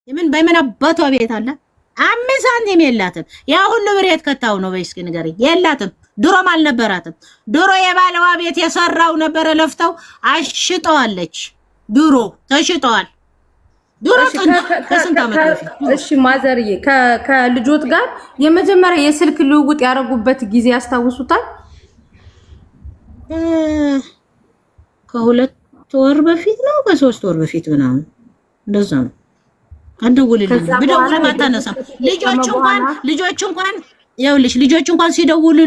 የምን በምን አባቷ ቤት አለ? 5 ሳንቲም የላትም። ያ ሁሉ ብሬት ከታው ነው በይስኪ ንገሪ። የላትም። ድሮም አልነበራትም። ድሮ የባለዋ ቤት የሰራው ነበር ለፍተው አሽጠዋለች። ድሮ ተሽጠዋል። ድሮ ከስንት ዓመት በፊት። እሺ ማዘርዬ ከልጆት ጋር የመጀመሪያ የስልክ ልውውጥ ያረጉበት ጊዜ ያስታውሱታል? ከ2 ወር በፊት ነው ከ3 ወር በፊት ምናምን እንደዛ ነው። አንደውልልኝ ብደውል ማታነሳም። ልጆች እንኳን ይኸውልሽ ልጆች እንኳን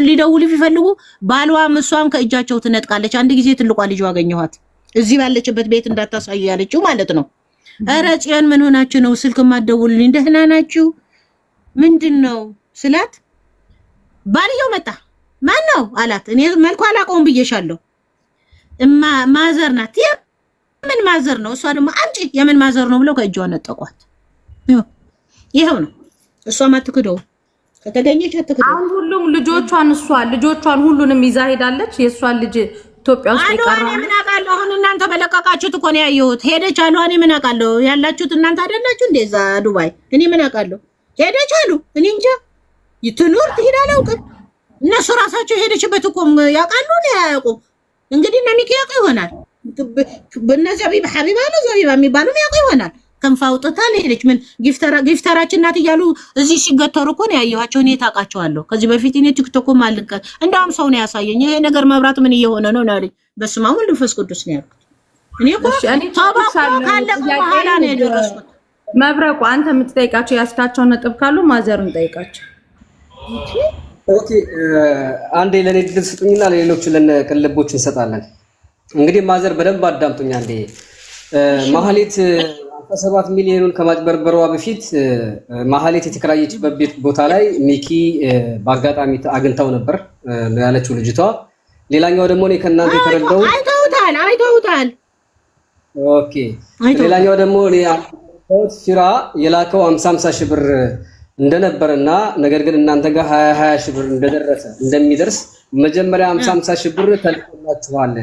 ሊደውሉ ቢፈልጉ ባልዋም እሷም ከእጃቸው ትነጥቃለች። አንድ ጊዜ ትልቋ ልጅ አገኘኋት እዚህ ባለችበት ቤት እንዳታሳዩ ያለችው ማለት ነው። ኧረ ጽዮን ምን ሆናችሁ ነው ስልክ ማደውልልኝ? ደህና ናችሁ ምንድነው ስላት ባልየው መጣ። ማን ነው አላት። እኔ መልኩ አላውቀውም ብዬሻለሁ። ማዘር ናት። የምን ማዘር ነው? እሷ ደግሞ አንቺ የምን ማዘር ነው ብለው ከእጇ ነጠቋት። ይሄው ነው። እሷ ማትክደው ከተገኘች አትክደው። አሁን ሁሉም ልጆቿን ሁሉንም ይዛ ሄዳለች። የሷን ልጅ ኢትዮጵያ ውስጥ ይቀራል። እኔ ምን አውቃለሁ? አሁን እናንተ በለቀቃችሁት እኮ ነው ያየሁት። ሄደች አሉ። እኔ ምን አውቃለሁ? ያላችሁት እናንተ አይደላችሁ እንደዛ ዱባይ። እኔ ምን አውቃለሁ? ሄደች አሉ። እኔ እንጃ ይትኑር ትሄድ አላውቅም። እነሱ ራሳቸው ሄደችበት እኮ ያውቃሉ ነው ያውቁም። እንግዲህ እና ሚኪ ያውቁ ይሆናል። በእነዚያ ሐቢባ ነው ዘቢባ የሚባሉ ያውቁ ይሆናል። ከንፋውጥታ ሄደች። ምን ጊፍተራችን ናት እያሉ እዚህ ሲገተሩ እኮ ነው ያየኋቸው። እኔ ታውቃቸዋለሁ። ከዚህ በፊት እኔ ቲክቶክም አልቀ እንደውም ሰው ነው ያሳየኝ። ይሄ ነገር መብራት ምን እየሆነ ነው ነው ያለኝ። በስመ አብ ወወልድ ወመንፈስ ቅዱስ ነው ያልኩት። እኔ እኮ ታባኮ ካለቀ በኋላ ነው የደረስኩት። መብረቁ አንተ የምትጠይቃቸው ያስካቸው ነጥብ ካሉ ማዘርን ጠይቃቸው። ኦኬ አንዴ ለኔ ድል ስጡኝና ለሌሎች ለቅልቦች እንሰጣለን። እንግዲህ ማዘር በደንብ አዳምጡኝ አንዴ። ማህሌት 7 ሚሊዮኑን ከማጭበርበሯ በፊት ማህሌት የተከራየችበት ቤት ቦታ ላይ ሚኪ በአጋጣሚ አግኝታው ነበር ያለችው ልጅቷ። ሌላኛው ደግሞ እኔ ከእናንተ የተረዳው አይተውታል። ኦኬ ሌላኛው ደግሞ እኔ ፊራ የላከው 50 ሺህ ብር እንደነበርና ነገር ግን እናንተ ጋር 20 ሺህ ብር እንደሚደርስ መጀመሪያ 50 ሺህ ብር ተልኮላችኋል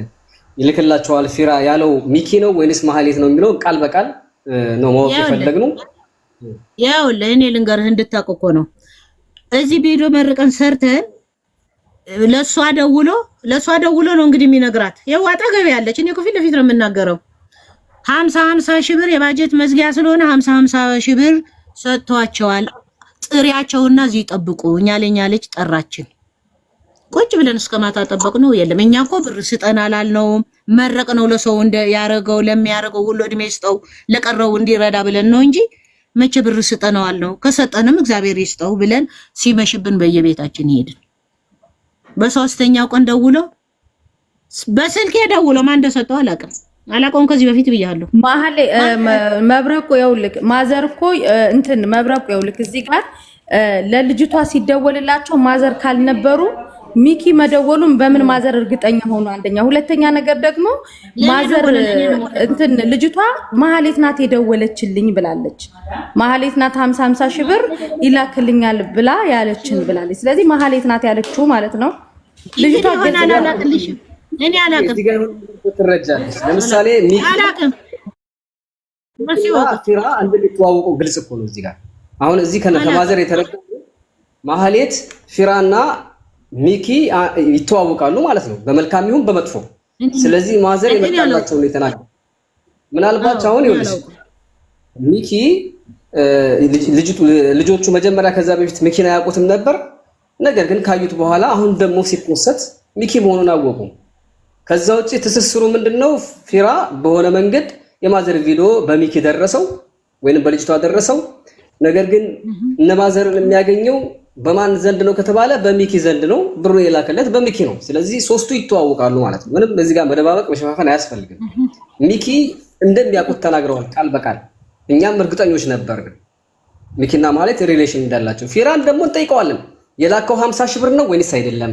ይልክላችኋል ፊራ ያለው ሚኪ ነው ወይንስ ማህሌት ነው የሚለው ቃል በቃል ነው ማወቅ የፈለግነው። ያው ለእኔ ልንገርህ እንድታውቅ እኮ ነው። እዚህ ቪዲዮ መርቀን ሰርተን ለሷ ደውሎ ነው እንግዲህ የሚነግራት። ያው አጠገብ ያለች እኔ እኮ ፊት ለፊት ነው የምናገረው። 50 ሺህ ብር የባጀት መዝጊያ ስለሆነ 50 ሺህ ብር ሰጥቷቸዋል። ጥሪያቸውና እዚህ ጠብቁ እኛ ለኛ ልጅ ጠራችን። ቁጭ ብለን እስከማታ ጠበቅነው። የለም እኛ እኮ ብር ስጠና አላልነውም። መረቅ ነው ለሰው እንደ ያረገው ለሚያረገው ሁሉ እድሜ ይስጠው ለቀረው እንዲረዳ ብለን ነው እንጂ መቼ ብር ስጠናው አልነው። ከሰጠንም እግዚአብሔር ይስጠው ብለን ሲመሽብን በየቤታችን ሄድን። በሶስተኛው ቀን በስልክ ደውሎ ማን እንደሰጠው አላውቀውም። ከዚህ በፊት ብያለሁ። መብረቁ ይኸውልህ ማዘር እኮ እንትን መብረቁ ይኸውልህ እዚህ ጋር ለልጅቷ ሲደወልላቸው ማዘር ካልነበሩ ሚኪ መደወሉን በምን ማዘር እርግጠኛ ሆኖ? አንደኛ፣ ሁለተኛ ነገር ደግሞ ማዘር እንትን ልጅቷ ማህሌት ናት የደወለችልኝ ብላለች። ማህሌት ናት 50 ሺህ ብር ይላክልኛል ብላ ያለችን ብላለች። ስለዚህ ማህሌት ናት ያለችው ማለት ነው። ልጅቷ እኔ አላውቅም። እዚህ ጋር ትረጃለሽ። ለምሳሌ ሚኪ አላውቅም ፊራ እንደሚተዋወቁ ግልጽ እኮ ነው። እዚህ ጋር አሁን እዚህ ከማዘር የተረዳው ማህሌት ፊራና ሚኪ ይተዋወቃሉ ማለት ነው፣ በመልካም ይሁን በመጥፎ። ስለዚህ ማዘር የመጣላቸው ነው የተናገረው። ምናልባት አሁን ይኸውልሽ ሚኪ ልጆቹ መጀመሪያ ከዛ በፊት ሚኪን አያውቁትም ነበር። ነገር ግን ካዩት በኋላ አሁን ደግሞ ሲፖሰት ሚኪ መሆኑን አወቁ። ከዛ ውጪ ትስስሩ ምንድነው? ፊራ በሆነ መንገድ የማዘር ቪዲዮ በሚኪ ደረሰው ወይንም በልጅቷ ደረሰው። ነገር ግን እነ ማዘርን የሚያገኘው በማን ዘንድ ነው ከተባለ በሚኪ ዘንድ ነው። ብሩ የላከለት በሚኪ ነው። ስለዚህ ሶስቱ ይተዋወቃሉ ማለት ነው። ምንም እዚህ ጋር መደባበቅ መሸፋፈን አያስፈልግም። ሚኪ እንደሚያውቁት ተናግረዋል ቃል በቃል። እኛም እርግጠኞች ነበር ሚኪና ማለት ሪሌሽን እንዳላቸው። ፊራን ደግሞ እንጠይቀዋለን የላከው 50 ሺህ ብር ነው ወይንስ አይደለም?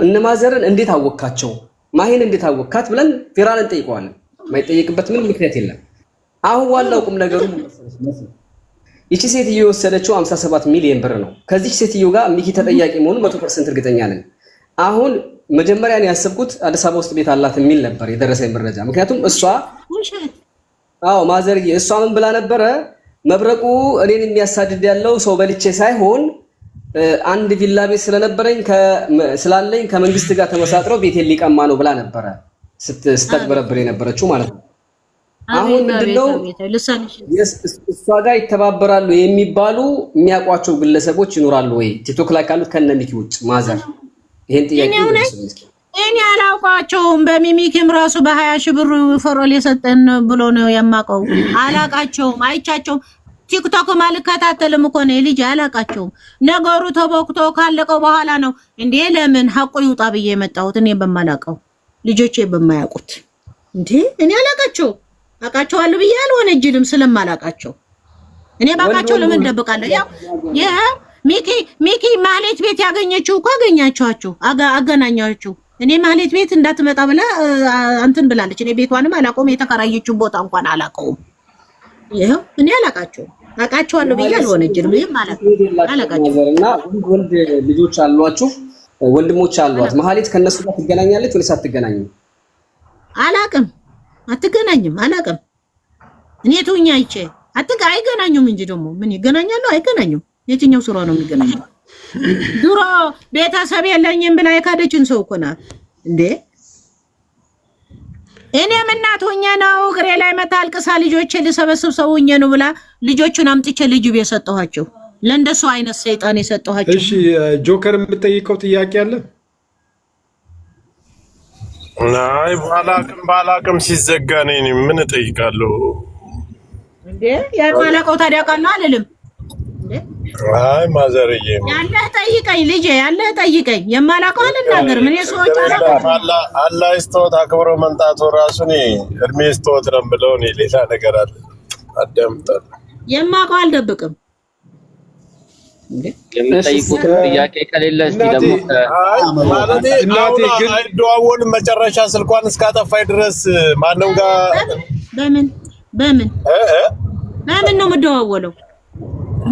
እነ ማዘርን እንዴት አወካቸው? ማሂን እንዴት አወካት ብለን ፊራን እንጠይቀዋለን። ማይጠየቅበት ምንም ምክንያት የለም። አሁን ዋናው ቁም ነገሩ ይቺ ሴትዮ የወሰደችው 57 ሚሊዮን ብር ነው። ከዚህ ሴትዮ ጋር ሚኪ ተጠያቂ መሆኑ 100% እርግጠኛ ነን። አሁን መጀመሪያ ነው ያሰብኩት አዲስ አበባ ውስጥ ቤት አላት የሚል ነበር የደረሰኝ መረጃ። ምክንያቱም እሷ ማዘርዬ እሷ ምን ብላ ነበረ? መብረቁ እኔን የሚያሳድድ ያለው ሰው በልቼ ሳይሆን አንድ ቪላ ቤት ስለነበረኝ ስላለኝ ከመንግስት ጋር ተመሳጥረው ቤቴን ሊቀማ ነው ብላ ነበረ ስትበረብር የነበረችው ማለት ነው። አሁን ምንድነው እሷ ጋር ይተባበራሉ የሚባሉ የሚያውቋቸው ግለሰቦች ይኖራሉ ወይ ቲክቶክ ላይ ካሉት ከነሚኪ ውጭ? ማዘር ይሄን ጥያቄ እኔ አላውቃቸውም። በሚሚኪም ራሱ በ20 ሺህ ብር ፈሮል የሰጠን ብሎ ነው የማውቀው። አላውቃቸውም፣ አይቻቸውም። ቲክቶክ ማልከታተልም እኮ ነው ልጅ አላውቃቸውም። ነገሩ ተቦክቶ ካለቀው በኋላ ነው እንዴ ለምን ሐቁ ይውጣ ብዬ የመጣሁት እኔ በማላውቀው ልጆቼ በማያውቁት እንዴ እኔ አላውቃቸውም። አውቃቸዋለሁ ብዬ አልወነጅልም ስለማላውቃቸው። እኔ ባቃቸው ለምን ደብቃለሁ? ያው ሚኪ ማህሌት ቤት ያገኘችው እኮ አገኛችኋችሁ አገናኛችሁ። እኔ ማህሌት ቤት እንዳትመጣ ብላ እንትን ብላለች። እኔ ቤቷንም አላውቀውም፣ የተከራየችው ቦታ እንኳን አላውቀውም። ይሄው እኔ አላውቃቸውም። አውቃቸዋለሁ ብዬ አልወነጅልም። ይሄ ማለት አላውቃቸውም። እና ወንድ ልጆች አሏችሁ፣ ወንድሞች አሏት። ማህሌት ከነሱ ጋር ትገናኛለች ወይስ አትገናኝም? አላውቅም። አትገናኝም። አላውቅም። እኔ ተውኛ አይቼ አይገናኙም እንጂ ደግሞ ምን ይገናኛሉ? አይገናኙም። የትኛው ስራ ነው የሚገናኘው? ድሮ ቤተሰብ የለኝም ብላ የካደችን ሰው እኮ ናት እንዴ። እኔም እናት ሆኜ ነው እግሬ ላይ መታ አልቅሳ ልጆቼ ልሰበስብ ሰው ሆኜ ነው ብላ ልጆቹን አምጥቼ ልጅ ቤት ሰጠኋቸው። ለእንደሱ አይነት ሰይጣን የሰጠኋቸው። እሺ ጆከር የምትጠይቀው ጥያቄ አለ? ናይ ባላቅም ሲዘጋ ነኝ ምን እጠይቃለሁ እንዴ? ያማላቀው ታዲያ ቃል አልልም እንዴ? አይ ማዘርዬ ያለህ ጠይቀኝ ልጄ፣ ያለህ ጠይቀኝ። የማላቀው አልናገርም እኔ ሰዎች አላህ ይስጥዎት አክብሮ መንጣቱ ራሱን እድሜ ይስጥዎት ነው ብለው እኔ ሌላ ነገር አለ አዳምጣለሁ። የማውቀው አልደብቅም። የምጠይቁት ጥያቄ ከሌለ እስቲ ደግሞ እናቴ ግን አይደዋወልም መጨረሻ ስልኳን እስካጠፋይ ድረስ ማንም ጋር በምን ነው የምደዋወለው?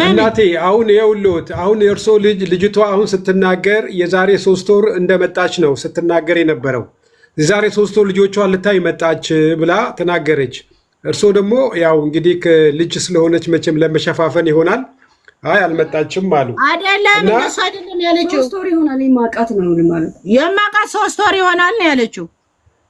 እናቴ አሁን ይኸውልዎት፣ አሁን የእርሶ ልጅቷ አሁን ስትናገር የዛሬ 3 ወር እንደመጣች ነው ስትናገር የነበረው። የዛሬ 3 ወር ልጆቿን ልታይ መጣች ብላ ተናገረች። እርሶ ደግሞ ያው እንግዲህ ልጅ ስለሆነች መቼም ለመሸፋፈን ይሆናል አይ አልመጣችም አሉ። አይደለም እነሱ አይደለም ያለችው 3 ወር ይሆናል የማውቃት ነው ማለት የማውቃት 3 ወር ይሆናል ነው ያለችው።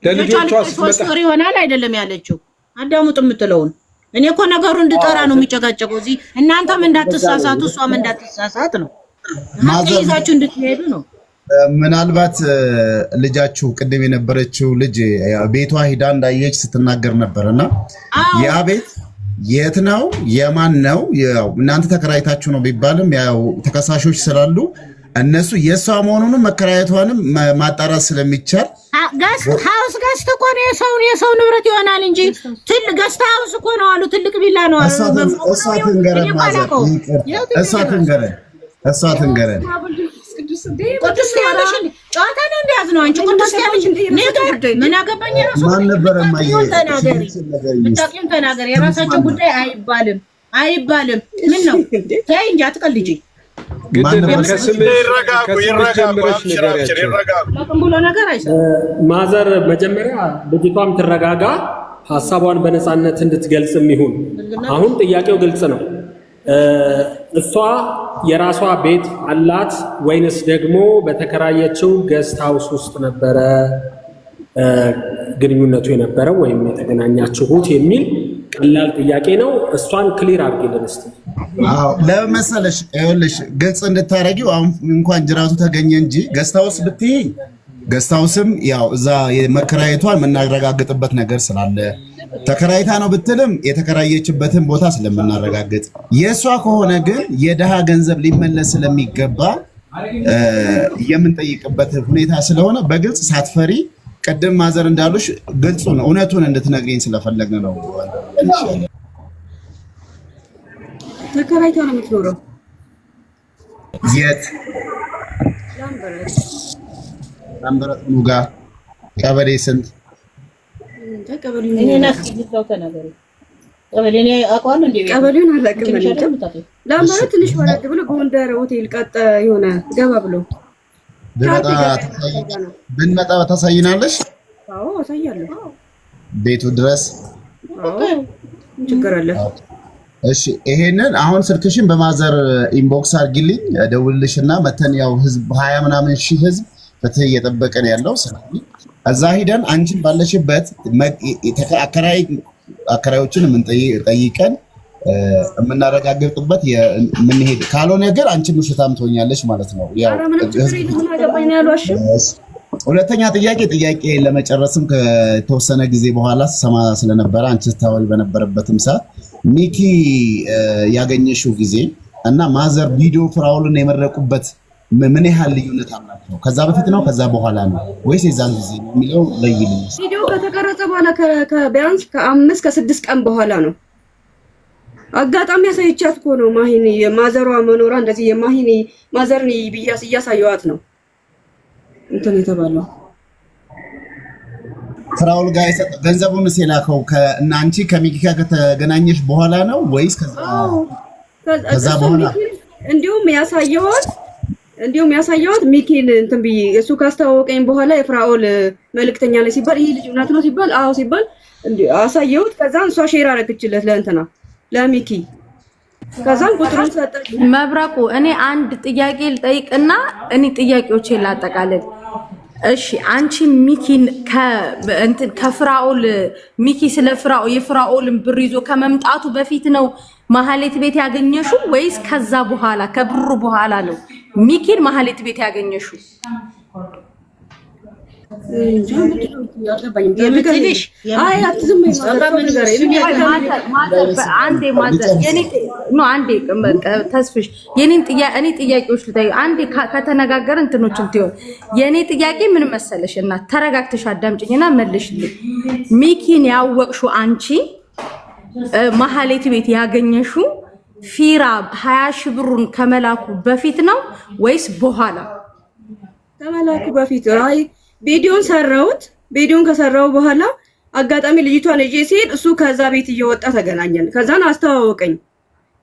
ለልጆቿ 3 ወር ይሆናል አይደለም ያለችው። አዳሙጥ የምትለውን እኔ እኮ ነገሩ እንድጠራ ነው የሚጨቃጨቀው። እዚህ እናንተም እንዳትሳሳቱ እሷም እንዳትሳሳት ነው ይዛችሁ እንድትሄዱ ነው። ምናልባት ልጃችሁ ቅድም የነበረችው ልጅ ቤቷ ሂዳ እንዳየች ስትናገር ነበርና ያ ቤት የት ነው የማን ነው? ያው እናንተ ተከራይታችሁ ነው ቢባልም ያው ተከሳሾች ስላሉ እነሱ የሷ መሆኑንም መከራየቷንም ማጣራት ስለሚቻል ገስት እኮ ነው የሰው ንብረት ይሆናል እንጂ ትልቅ ገስት ሃውስ እኮ ነው አሉ። ትልቅ ቢላ ነው አሉ። እሷ ትንገረን ቅዱስ ያለሽ ጨዋታ ነው እንዲያዝ ነው። አንቺ ቅዱስ ያለሽ ምን አገባኝ? ራሱ ማን ነበር ምታቂም ተናገር። የራሳቸው ጉዳይ አይባልም። ምን ነው ተይ እንጂ አትቀልጂ። ማዘር መጀመሪያ ልጅቷም ትረጋጋ፣ ሀሳቧን በነፃነት እንድትገልጽም ይሁን። አሁን ጥያቄው ግልጽ ነው። እሷ የራሷ ቤት አላት ወይንስ ደግሞ በተከራየችው ገስት ሃውስ ውስጥ ነበረ ግንኙነቱ የነበረው ወይም የተገናኛችሁት የሚል ቀላል ጥያቄ ነው። እሷን ክሊር አድርጊልን እስቲ። አዎ ለመሰለሽ ይኸውልሽ ግልጽ እንድታረጊው አሁን እንኳን ጅራቱ ተገኘ እንጂ ገስት ሃውስ ብትይ ገስት ሃውስም ያው እዛ የመከራየቷን የምናረጋግጥበት ነገር ስላለ ተከራይታ ነው ብትልም የተከራየችበትን ቦታ ስለምናረጋግጥ የሷ ከሆነ ግን የደሃ ገንዘብ ሊመለስ ስለሚገባ የምንጠይቅበት ሁኔታ ስለሆነ በግልጽ ሳትፈሪ ቀደም ማዘር እንዳሉሽ ግልጹን እውነቱን እንድትነግሪኝ ስለፈለግን ነው። ተከራይታ ነው የምትኖረው? የት? ላምበረት ኑጋ ቀበሌ ስንት? ቀበሌውን አላውቅም። ላምበረት ትንሽ ወረድ ብሎ ጎንደር ሆቴል ቀጥ የሆነ ገባ ብሎ ብንመጣ ታሳይናለሽ? አዎ አሳያለሁ። ቤቱ ድረስ ችግር አለ። እሺ ይሄንን አሁን ስልክሽን በማዘር ኢንቦክስ አድርጊልኝ ደውልልሽና መተን ያው ህዝብ 20 ምናምን ሺህ ህዝብ ፍትህ እየጠበቀን ያለው ስለዚህ እዛ ሄደን አንቺን ባለሽበት አከራዮችን ጠይቀን የምናረጋግጥበት የምንሄድ ካልሆነ ነገር አንቺን ውሸታም ትሆኛለሽ ማለት ነው። ያው ሁለተኛ ጥያቄ ለመጨረስም ከተወሰነ ጊዜ በኋላ ሰማ ስለነበረ አንቺ ታወሪ በነበረበትም ሰዓት ሚኪ ያገኘሽው ጊዜ እና ማዘር ቪዲዮ ፍራውልን የመረቁበት ምን ያህል ልዩነት አላቸው? ከዛ በፊት ነው ከዛ በኋላ ነው ወይስ የዛን ጊዜ ነው የሚለው ለይልኝ። ቪዲዮ ከተቀረጸ በኋላ ከቢያንስ ከ5 ከ6 ቀን በኋላ ነው። አጋጣሚ ያሳይቻት እኮ ነው ማሂኒ የማዘሯ መኖሯ እንደዚህ የማሂኒ ማዘርን ብያስ እያሳየዋት ነው እንትን የተባለው። ፍራውል ጋር ገንዘቡን የላከው እና አንቺ ከሚኪ ጋር ከተገናኘሽ በኋላ ነው ወይስ ከዛ በኋላ? እንዲሁም ያሳየዋት ሚኪን እንትን ብዬ እሱ ካስተዋወቀኝ በኋላ የፍራኦል መልእክተኛ ላይ ሲባል ይሄ ልጅ እውነት ነው ሲባል አዎ ሲባል አሳየሁት። ከዛን እሷ ሼር አደረገችለት ለእንትና ለሚኪ። ከዛን ቁጥሩን ሰጠች። መብረቁ እኔ አንድ ጥያቄ ልጠይቅና እኔ ጥያቄዎቼን ላጠቃልል። እሺ አንቺ ሚኪን ከፍራኦል ሚኪ ስለ የፍራኦልን ብር ይዞ ከመምጣቱ በፊት ነው ማህሌት ቤት ያገኘሽው ወይስ ከዛ በኋላ ከብሩ በኋላ ነው ሚኪን ማህሌት ቤት ያገኘሽው? ተስፍሽ የኔን ጥያቄዎች ልጠይቅ አንዴ ከተነጋገረ እንትኖች እንትሆን የኔ ጥያቄ ምን መሰለሽ እና ተረጋግተሽ አዳምጪኝና መልሽልኝ። ሚኪን ያወቅሽው አንቺ ማህሌት ቤት ያገኘሽው ፊራ 20 ሺህ ብሩን ከመላኩ በፊት ነው ወይስ በኋላ? ከመላኩ በፊት። አይ ቪዲዮን ሰራሁት። ቪዲዮን ከሰራው በኋላ አጋጣሚ ልጅቷን እጄ ሲሄድ እሱ ከዛ ቤት እየወጣ ተገናኘን። ከዛን አስተዋወቀኝ።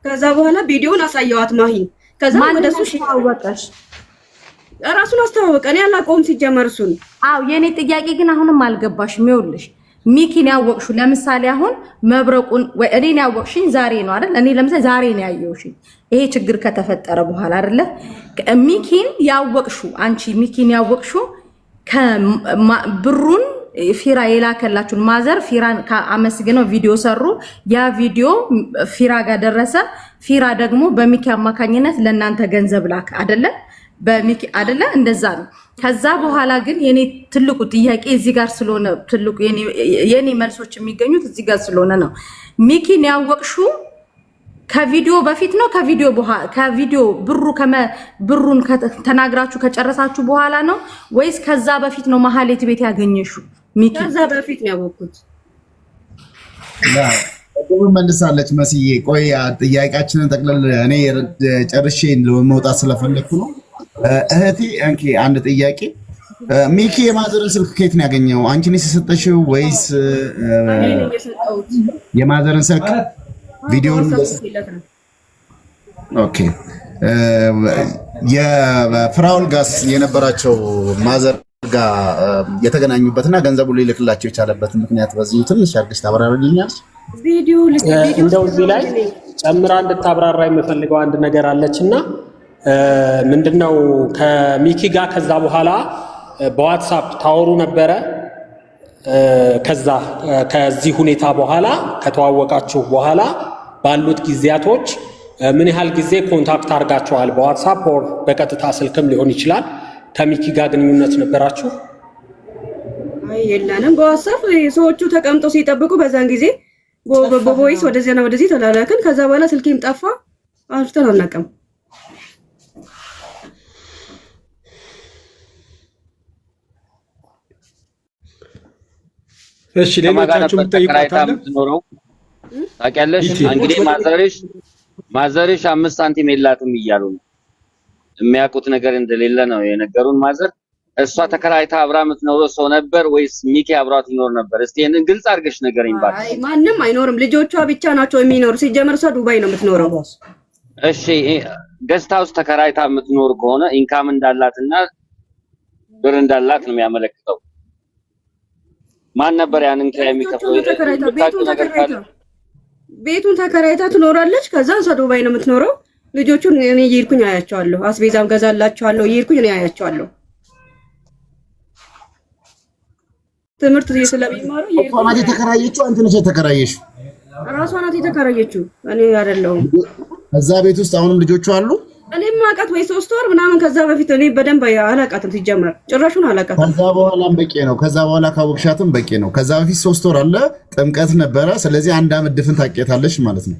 ከዛ በኋላ ቪዲዮን አሳየዋት ማሂን። ከዛ ወደሱ አወቀሽ ራሱን አስተዋወቀኝ። ያላቆም ሲጀመር እሱን። አው የኔ ጥያቄ ግን አሁንም አልገባሽም። ይኸውልሽ ሚኪን ያወቅሽው ለምሳሌ አሁን መብረቁን ወይ እኔን ያወቅሽኝ ዛሬ ነው አይደል? እኔ ለምሳሌ ዛሬ ነው ያየሁሽኝ ይሄ ችግር ከተፈጠረ በኋላ አይደለ? ሚኪን ያወቅሽው አንቺ ሚኪን ያወቅሽው ብሩን ፊራ የላከላችሁን ማዘር ፊራን አመስግነው ቪዲዮ ሰሩ። ያ ቪዲዮ ፊራ ጋር ደረሰ። ፊራ ደግሞ በሚኪ አማካኝነት ለእናንተ ገንዘብ ላክ አይደለ? በሚኪ አይደለ? እንደዛ ነው። ከዛ በኋላ ግን የኔ ትልቁ ጥያቄ እዚህ ጋር ስለሆነ ትልቁ የኔ መልሶች የሚገኙት እዚህ ጋር ስለሆነ ነው። ሚኪን ያወቅሽው ከቪዲዮ በፊት ነው ከቪዲዮ በኋላ ከቪዲዮ ብሩን ተናግራችሁ ከጨረሳችሁ በኋላ ነው ወይስ ከዛ በፊት ነው ማህሌት ቤት ያገኘሽው? ሚኪ ከዛ በፊት ነው ያወቅኩት። መልሳለች መስዬ። ቆይ ጥያቄያችንን ጠቅለል እኔ ጨርሼ ለመውጣት ስለፈለኩ ነው። እህቴ እንኪ አንድ ጥያቄ ሚኪ የማዘርን ስልክ ከየት ነው ያገኘው? አንቺ ነሽ የሰጠሽው ወይስ የማዘርን ስልክ ቪዲዮን? ኦኬ የፍራውል ጋስ የነበራቸው ማዘር ጋር የተገናኙበትና ገንዘቡ ሊልክላቸው የቻለበት ምክንያት በዚሁ ትንሽ አድርገሽ ታብራሪልኛለሽ? ቪዲዮ እንደው እዚህ ላይ ጨምራ እንድታብራራ የምፈልገው አንድ ነገር አለችና ምንድነው ከሚኪ ጋር ከዛ በኋላ በዋትስአፕ ታወሩ ነበረ። ከዚህ ሁኔታ በኋላ ከተዋወቃችሁ በኋላ ባሉት ጊዜያቶች ምን ያህል ጊዜ ኮንታክት አድርጋችኋል? በዋትስአፕ or በቀጥታ ስልክም ሊሆን ይችላል። ከሚኪ ጋር ግንኙነት ነበራችሁ? አይ የለንም። በዋትስአፕ ሰዎቹ ተቀምጠው ሲጠብቁ በዛን ጊዜ በቮይስ ወደዚያና ወደዚህ ተላላከን። ከዛ በኋላ ስልኬም ጠፋ። አልተን አናውቅም። እሺ ሌሎቻችሁ የምትጠይቁታል ታውቂያለሽ? እንግዲህ ማዘርሽ 5 ሳንቲም የላትም እያሉ ነው። የሚያውቁት ነገር እንደሌለ ነው የነገሩን። ማዘር እሷ ተከራይታ አብራ የምትኖረው ሰው ነበር ወይስ ሚኪ አብራት ይኖር ነበር? እስቲ ይሄንን ግልጽ አድርገሽ ንገረኝ ባክሽ። አይ ማንንም አይኖርም። ልጆቿ ብቻ ናቸው የሚኖሩ። ሲጀመር እሷ ዱባይ ነው የምትኖረው። እሺ ገስት ሃውስ ተከራይታ የምትኖር ከሆነ ኢንካም እንዳላትና ብር እንዳላት ነው የሚያመለክተው። ማን ነበር ያንን ኪራይ የሚከፍለው? ቤቱን ተከራይታ ትኖራለች። ከዛ እሷ ዱባይ ነው የምትኖረው። ልጆቹን እኔ እየሄድኩኝ አያቸዋለሁ። አስቤዛም ገዛላቸዋለሁ። እየሄድኩኝ እኔ አያቸዋለሁ። ትምህርት ስለሚማሩ እሷ የተከራየችው አንተ ነሽ የተከራየሽው? ራሷ ናት የተከራየችው፣ እኔ አይደለሁም። እዛ ቤት ውስጥ አሁንም ልጆቹ አሉ? እኔም ማውቃት ወይ 3 ወር ምናምን ከዛ በፊት እኔ በደንብ አላውቃትም። ሲጀመር ጭራሹን አላውቃትም። ከዛ በኋላም በቂ ነው። ከዛ በኋላ ካወቅሻትም በቂ ነው። ከዛ በፊት 3 ወር አለ፣ ጥምቀት ነበረ። ስለዚህ 1 ዓመት ድፍን ታውቂያታለሽ ማለት ነው።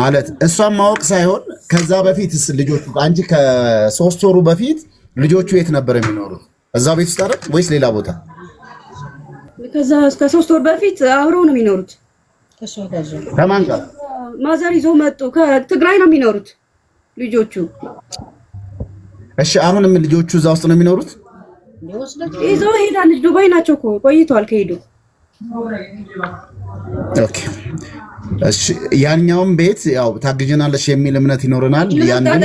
ማለት እሷን ማወቅ ሳይሆን ከዛ በፊትስ ልጆቹ አንቺ ከ3 ወሩ በፊት ልጆቹ የት ነበር የሚኖሩት? እዛ ቤት ውስጥ አይደል ወይስ ሌላ ቦታ? ከዛ እስከ 3 ወር በፊት አብረው ነው የሚኖሩት። ከማን ጋር? ማዘር ይዞ መጡ። ከትግራይ ነው የሚኖሩት ልጆቹ። እሺ አሁንም ልጆቹ እዛ ውስጥ ነው የሚኖሩት? ይዘው ሄዳለች። ዱባይ ናቸው እኮ ቆይቷል ከሄዱ። ኦኬ እሺ ያኛውን ቤት ያው ታግጀናለሽ የሚል እምነት ይኖረናል። ያንን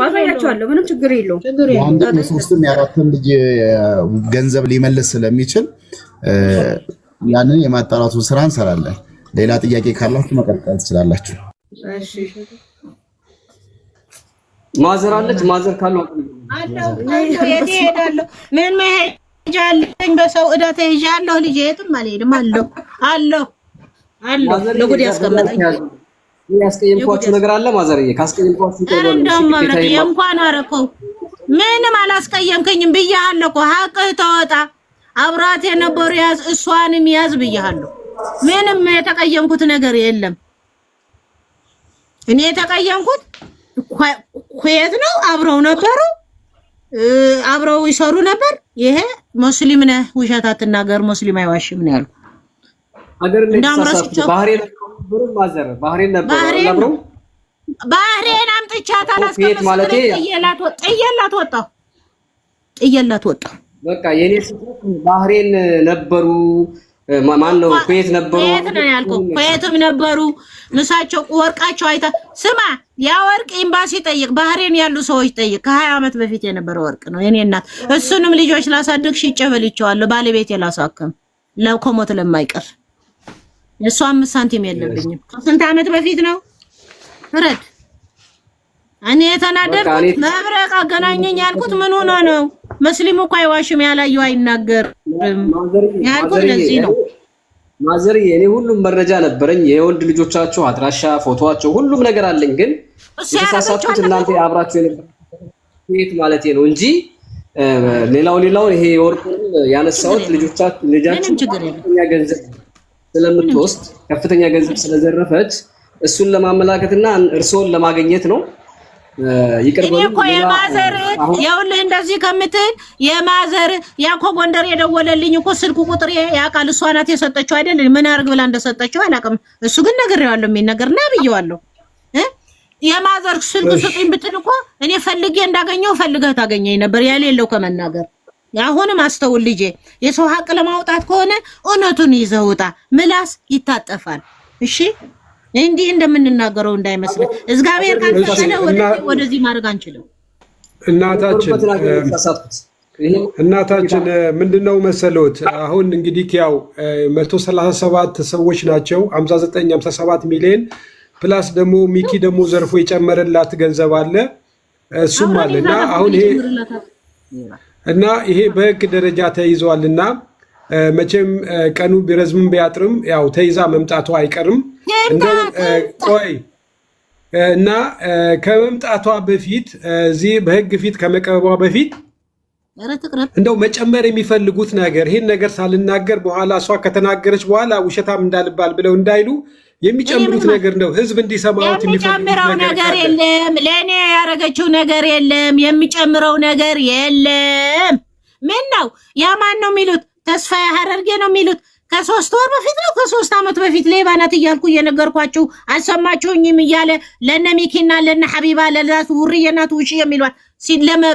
አሳያቸዋለሁ። ምንም ችግር የለውም። ያንን የሶስትም የአራትም ልጅ ገንዘብ ሊመልስ ስለሚችል ያንን የማጣራቱን ስራ እንሰራለን። ሌላ ጥያቄ ካላችሁ መቀጠል ትችላላችሁ። እሺ ማዘር አለች። ማዘር ካለው ምን መሄጃ አለኝ? በሰው ዕዳ ተይዣለሁ። ልጄ የትም አልሄድም። አለሁ ለጉድ ያስቀመጠኝ። ያስቀየምኳችሁ ነገር አለ ማዘርዬ? ካስቀየምኳችሁ እንደውም መብረቅ እንኳን አረከው ምንም አላስቀየምከኝም ብያለሁ እኮ። ሀቅህ ተወጣ። አብራት የነበሩ ያዝ፣ እሷንም ያዝ ብያለሁ። ምንም የተቀየምኩት ነገር የለም። እኔ የተቀየምኩት ኩዌት ነው። አብረው ነበሩ፣ አብረው ይሰሩ ነበር። ይሄ ሙስሊም ነህ ውሸት አትናገር፣ ሙስሊም አይዋሽም ነው ያልኩት። አገር እንደተሳሳተ ባህሬን ነበሩ። ማዘር ባህሬን ነበሩ አብረው። ባህሬን አምጥቻት አላስቀመጥኩት ማለት ጥየላት ወጣሁ። በቃ የኔ ስህተት ባህሬን ነበሩ። ማን ነው ኩዌት ነበሩ? ኩዌት ነው ያልኩት። ኩዌትም ነበሩ። ምሳቸው ወርቃቸው አይታ ስማ፣ ያ ወርቅ ኤምባሲ ጠይቅ፣ ባህሬን ያሉ ሰዎች ጠይቅ። ከ20 ዓመት በፊት የነበረ ወርቅ ነው የኔ እናት። እሱንም ልጆች ላሳድግ ሽጬ በልቼዋለሁ። ባለቤቴ ላሳከም ለኮሞት ለማይቀር የእሱ 5 ሳንቲም የለብኝም። ከስንት ዓመት በፊት ነው ፍረድ። እኔ የተናደድኩት መብረቅ አገናኘኝ ያልኩት ምን ሆኖ ነው? ሙስሊም እኮ አይዋሽም፣ ያላየው አይናገርም ያልኩት ለዚህ ነው። ማዘር የኔ ሁሉም መረጃ ነበረኝ። የወንድ ልጆቻቸው አድራሻ፣ ፎቶዋቸው፣ ሁሉም ነገር አለኝ። ግን የተሳሳትኩት እናንተ አብራችሁ የነበሩት ማለት ነው እንጂ ሌላው ይሄ ወርቁን ያነሳሁት ልጃችን ከፍተኛ ገንዘብ ስለምትወስድ ከፍተኛ ገንዘብ ስለዘረፈች እሱን ለማመላከትና እርሶን ለማግኘት ነው። ይቅርበሉ። እኔ እኮ የማዘር ያውልህ እንደዚህ ከምትል የማዘር ያኮ ጎንደር የደወለልኝ እኮ ስልኩ ቁጥር ያውቃል። እሷ ናት የሰጠችው አይደል? ምን አርግ ብላ እንደሰጠችው አላውቅም። እሱ ግን ነግሬዋለሁ፣ የሚነገርና ብየዋለሁ። የማዘር ስልክ ስጡኝ ብትል እኮ እኔ ፈልጌ እንዳገኘው ፈልገህ ታገኘኝ ነበር ያሌለው ከመናገር። አሁንም አስተውል ልጄ፣ የሰው ሀቅ ለማውጣት ከሆነ እውነቱን ይዘህ ውጣ። ምላስ ይታጠፋል። እሺ እንዲህ እንደምንናገረው እንዳይመስልህ። እግዚአብሔር ካልፈቀደ ወደዚህ ማድረግ አንችልም። እናታችን ምንድነው መሰሎት? አሁን እንግዲህ ያው 137 ሰዎች ናቸው። 57 ሚሊዮን ፕላስ ደግሞ ሚኪ ደግሞ ዘርፎ የጨመረላት ገንዘብ አለ፣ እሱም አለና አሁን ይሄ በህግ ደረጃ ተይዟልና መቼም ቀኑ ቢረዝምም ቢያጥርም ያው ተይዛ መምጣቷ አይቀርም። እንደው ቆይ እና ከመምጣቷ በፊት እዚህ በህግ ፊት ከመቀረቧ በፊት እንደው መጨመር የሚፈልጉት ነገር ይሄን ነገር ሳልናገር በኋላ እሷ ከተናገረች በኋላ ውሸታም እንዳልባል ብለው እንዳይሉ የሚጨምሩት ነገር ነው። ህዝብ እንዲሰማውት የሚጨምረው ነገር የለም። ለኔ ያረገችው ነገር የለም። የሚጨምረው ነገር የለም። ምን ነው ያማን ነው የሚሉት? ተስፋዬ ሐረርጌ ነው የሚሉት። ከ3 ወር በፊት ነው ከ3 ዓመት በፊት ሌባ ናት እያልኩ እየነገርኳችሁ አልሰማችሁኝም? እያለ ለነ ሚኪና ለነ ሐቢባ ለዛቱ ውርየናቱ ውጪ የሚሏት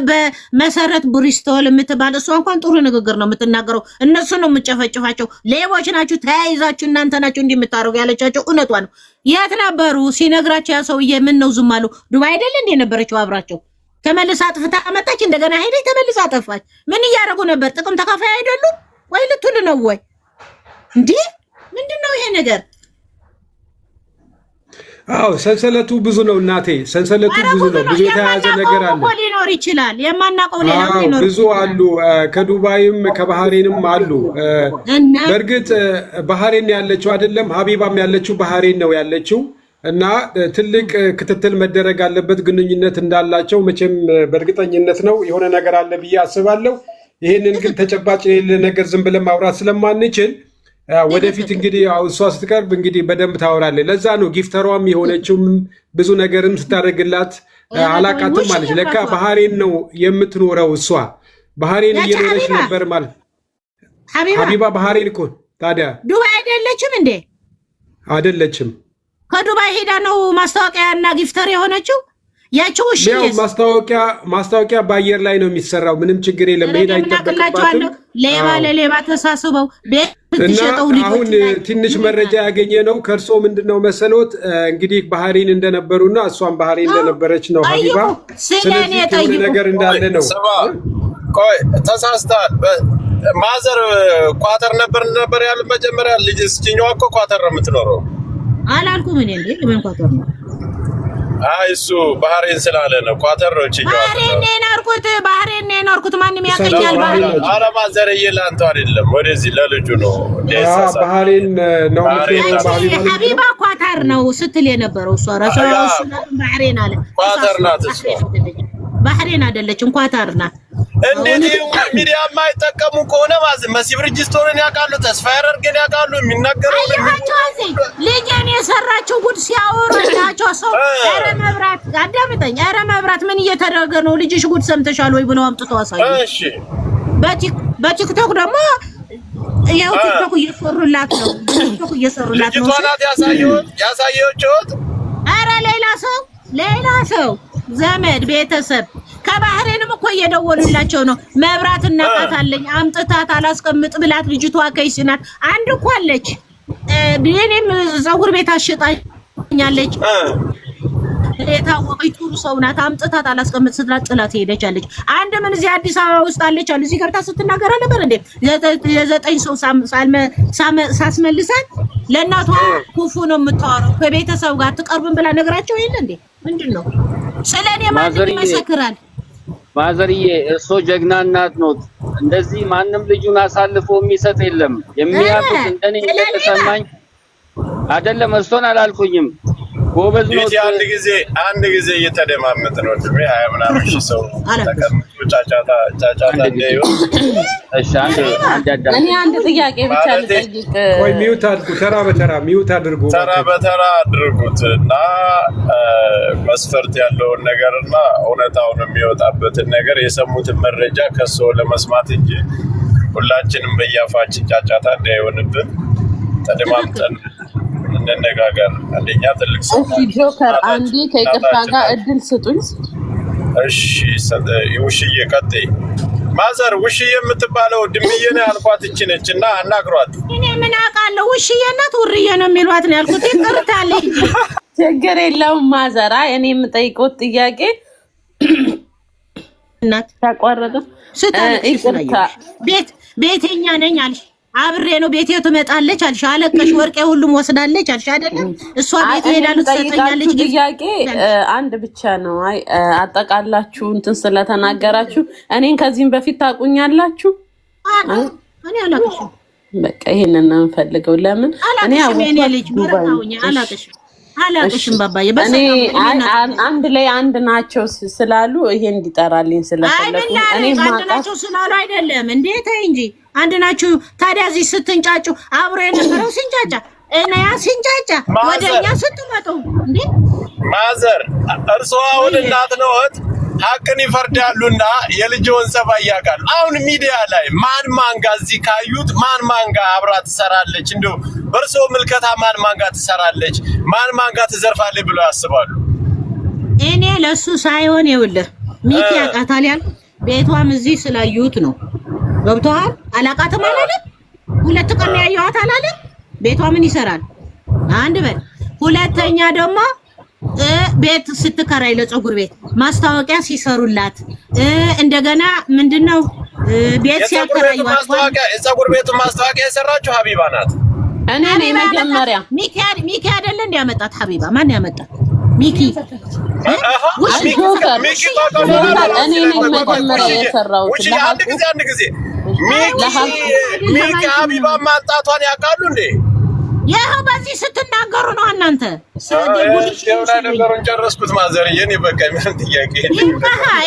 በመሰረት ብሪስቶል የምትባል እሷ እንኳን ጥሩ ንግግር ነው የምትናገረው። እነሱ ነው የምጨፈጭፋቸው። ሌቦች ናችሁ፣ ተያይዛችሁ እናንተ ናችሁ እንዲህ የምታረጉ ያለቻቸው እውነቷ ነው። የት ነበሩ ሲነግራቸው? ያ ሰውዬ ምን ነው ዝም አሉ? ዱባይ አይደል እንዴ ነበረችው አብራቸው? ተመልሳ አጥፍታ መጣች፣ እንደገና ሄደች፣ ተመልሳ አጠፋች። ምን እያደረጉ ነበር? ጥቅም ተካፋይ አይደሉም ወይ ልትሉ ነው ወይ? እንዴ ምንድነው ይሄ ነገር? አዎ ሰንሰለቱ ብዙ ነው እናቴ፣ ሰንሰለቱ ብዙ ነው። ብዙ የተያዘ ነገር አለ። ሊኖር ይችላል የማናውቀው ሌላ ሊኖር ብዙ አሉ። ከዱባይም ከባህሬንም አሉ። በእርግጥ ባህሬን ያለችው አይደለም፣ ሀቢባም ያለችው ባህሬን ነው ያለችው። እና ትልቅ ክትትል መደረግ አለበት። ግንኙነት እንዳላቸው መቼም በእርግጠኝነት ነው የሆነ ነገር አለ ብዬ አስባለሁ። ይህንን ግን ተጨባጭ የሌለ ነገር ዝም ብለን ማውራት ስለማንችል ወደፊት እንግዲህ እሷ ስትቀርብ እንግዲህ በደንብ ታወራለች። ለዛ ነው ጊፍተሯም የሆነችውም ብዙ ነገርም ስታደርግላት አላቃትም ማለች። ለካ ባህሬን ነው የምትኖረው እሷ ባህሬን እየኖረች ነበር ማለት። ሀቢባ ባህሬን እኮ ታዲያ ዱባይ አይደለችም እንዴ? አይደለችም። ከዱባይ ሄዳ ነው ማስታወቂያ እና ጊፍተር የሆነችው። ያቺው እሺ ማስታወቂያ በአየር ላይ ነው የሚሰራው። ምንም ችግር የለም። ሄዳ ይተበከባቸው ሌባ ለሌባ ተሳስበው ቤት ትሸጠው ልጅ። አሁን ትንሽ መረጃ ያገኘ ነው ከርሶ ምንድነው መሰሎት እንግዲህ ባህሬን እንደነበሩና እሷም ባህሬን እንደነበረች ነው ሀቢባ። ስለዚህ የሆነ ነገር እንዳለ ነው። ቆይ ተሳስተሃል። ማዘር ኳተር ነበር ያሉት መጀመሪያ። ልጅ እስኪኛዋ እኮ ኳተር ነው የምትኖረው አላልኩም እኔ እንዴ? ለምን ኳተር ነው? እሱ ባህሬን ስላለ ነው ኳተር ነው። እቺ ባህሬን ነው የኖርኩት ማንም ያቀኛል። ኧረ ማዘርዬ ለአንተ አይደለም ወደዚህ ለልጁ ነው። ባህሬን ነው የምትኖረው። ሀቢባ ኳተር ነው ስትል የነበረው እሷ ራሷ ባህሬን አለ። ኳተር ናት እሷ። ባህሬን አይደለችም ኳተር ናት። እንዴት ሚዲያ የማይጠቀሙ ከሆነ መሲ ብርጅስቶንን ያውቃሉ፣ ተስፋ ያደርገን ያውቃሉ። የሚናገረው ልጄን የሰራችው ጉድ ሲያወራቸው ሰው ኧረ መብራት አዳምጠኝ፣ ኧረ መብራት ምን እየተደረገ ነው ልጅሽ ጉድ ሰምተሻል ወይ ብለው አምጥቶ አሳዩ። እሺ በቲክቶክ ደግሞ ያው ቲክቶክ እየሰሩላት ነው። ቲክቶክ እየሰሩላት ነው። ልጅቷናት ያሳየችሁት ኧረ ሌላ ሰው ዘመድ ቤተሰብ ከባህሬንም እኮ እየደወሉላቸው ነው። መብራት እናቃታለኝ አምጥታት አላስቀምጥ ብላት ልጅቷ ከይስናት አንድ እኮ አለች። እኔም ፀጉር ቤት አሽጣኛለች። የታወቀች ጥሩ ሰው ናት። አምጥታት አላስቀምጥ ስትላት ጥላት ሄደች አለች። አንድ ምን እዚህ አዲስ አበባ ውስጥ አለች አለ። እዚህ ገብታ ስትናገር ነበር እንዴ የዘጠኝ ሰው ሳስመልሳት ለእናቷ ክፉ ነው የምታወራው ከቤተሰብ ጋር ትቀርብን ብላ ነገራቸው የለ እንዴ? ምንድነው ስለኔ ማንም ይመሰክራል። ማዘርዬ እርሶ ጀግና እናት ነው። እንደዚህ ማንም ልጁን አሳልፎ የሚሰጥ የለም። የሚያውቁት እንደኔ እንደተሰማኝ አይደለም። እርሶን አላልኩኝም። ጎበዝ ነው። አንድ ጊዜ እየተደማመጥ ነው። ድሜ 20 ምናምን ሺህ ሰው ተቀምጦ ጫጫታ እንደው እሺ እኔ አንድ ጥያቄ ብቻ ልጠይቅ። ወይ ሚውት አድርጉ፣ ተራ በተራ ሚውት አድርጉ፣ ተራ በተራ አድርጉትና መስፈርት ያለውን ነገርና እውነታውን የሚወጣበትን ነገር የሰሙትን መረጃ ከሰው ለመስማት እንጂ ሁላችንም በያፋችን ጫጫታ እንዳይሆንብን ተደማምጠን እንነጋገር። አንደኛ ትልቅ ሰው እሺ ጆከር አንዴ ከይቅርታ ጋር እድል ስጡኝ። እሺ ውሽዬ ቀጥይ። ማዘር ውሽዬ የምትባለው ድምዬ ነው ያልኳት እቺ ነች እና አናግሯት። እኔ ምን አውቃለሁ ውሽዬ እናት ውርዬ ነው የሚሏት ነው ያልኩት። ይቅርታ አለኝ። ችግር የለውም ማዘራ። እኔ የምጠይቀው ጥያቄ እናት ተቋረጠ። ይቅርታ ቤተኛ ነኝ አልሽ። አብሬ ነው ቤቴ ትመጣለች አልሽ። አለቀሽ ወርቄ ሁሉም ወስዳለች አልሽ አይደለም? እሷ ቤት ሄዳለች ትሰጠኛለች። ጥያቄ አንድ ብቻ ነው። አይ አጠቃላችሁ እንትን ስለተናገራችሁ እኔን ከዚህም በፊት ታቁኛላችሁ። እኔ አላቅሽም። በቃ ይሄንን ነው የምፈልገው። ለምን እኔ አላቅሽም ባባዬ። እኔ አንድ ላይ አንድ ናቸው ስላሉ ይሄ እንዲጠራልኝ ስለፈለኩ እኔ አንድ ናቸው ስላሉ አይደለም እንዴ? ተይ እንጂ አንድ ናቸው። ታዲያ እዚህ ስትንጫጩ አብሮ የነበረው ሲንጫጫ እና ያ ሲንጫጫ ወደኛ ስትመጡ እንዴ? ማዘር እርስዎ አሁን እናት ነዎት፣ ሀቅን ይፈርዳሉና የልጅዎን ጸባይ ያውቃሉ። አሁን ሚዲያ ላይ ማን ጋር እዚህ ካዩት ማን ጋር አብራ ትሰራለች? እንደው በእርስዎ ምልከታ ማን ጋር ትሰራለች፣ ማን ጋር ትዘርፋለች ብለው ያስባሉ? እኔ ለሱ ሳይሆን ይኸውልህ ሚኪ ያውቃታል ያልኩት ቤቷም እዚህ ስላዩት ነው። ገብቶሃል? አላውቃትም አላለም። ሁለት ቀን ያየኋት አላለም። ቤቷ ምን ይሰራል? አንድ በል። ሁለተኛ ደግሞ ቤት ስትከራይ ለፀጉር ቤት ማስታወቂያ ሲሰሩላት እንደገና ምንድነው ቤት ሲያከራዩ የፀጉር ቤቱ ማስታወቂያ የሰራችው ሀቢባ ናት። እኔ ነኝ መጀመሪያ ሚኪ አይደለ እንደ ያመጣት ሀቢባ ማን ያመጣት? ሚኪ እኔ ነኝ መጀመሪያ የሰራሁት። አንድ ጊዜ ሚኪ ሀቢባ ማጣቷን ያውቃሉ እንዴ? ይኸው በዚህ ስትናገሩ ነው እናንተ። ነገሩን ጨረስኩት ማዘርዬ። እኔ በቃ ምንም ጥያቄ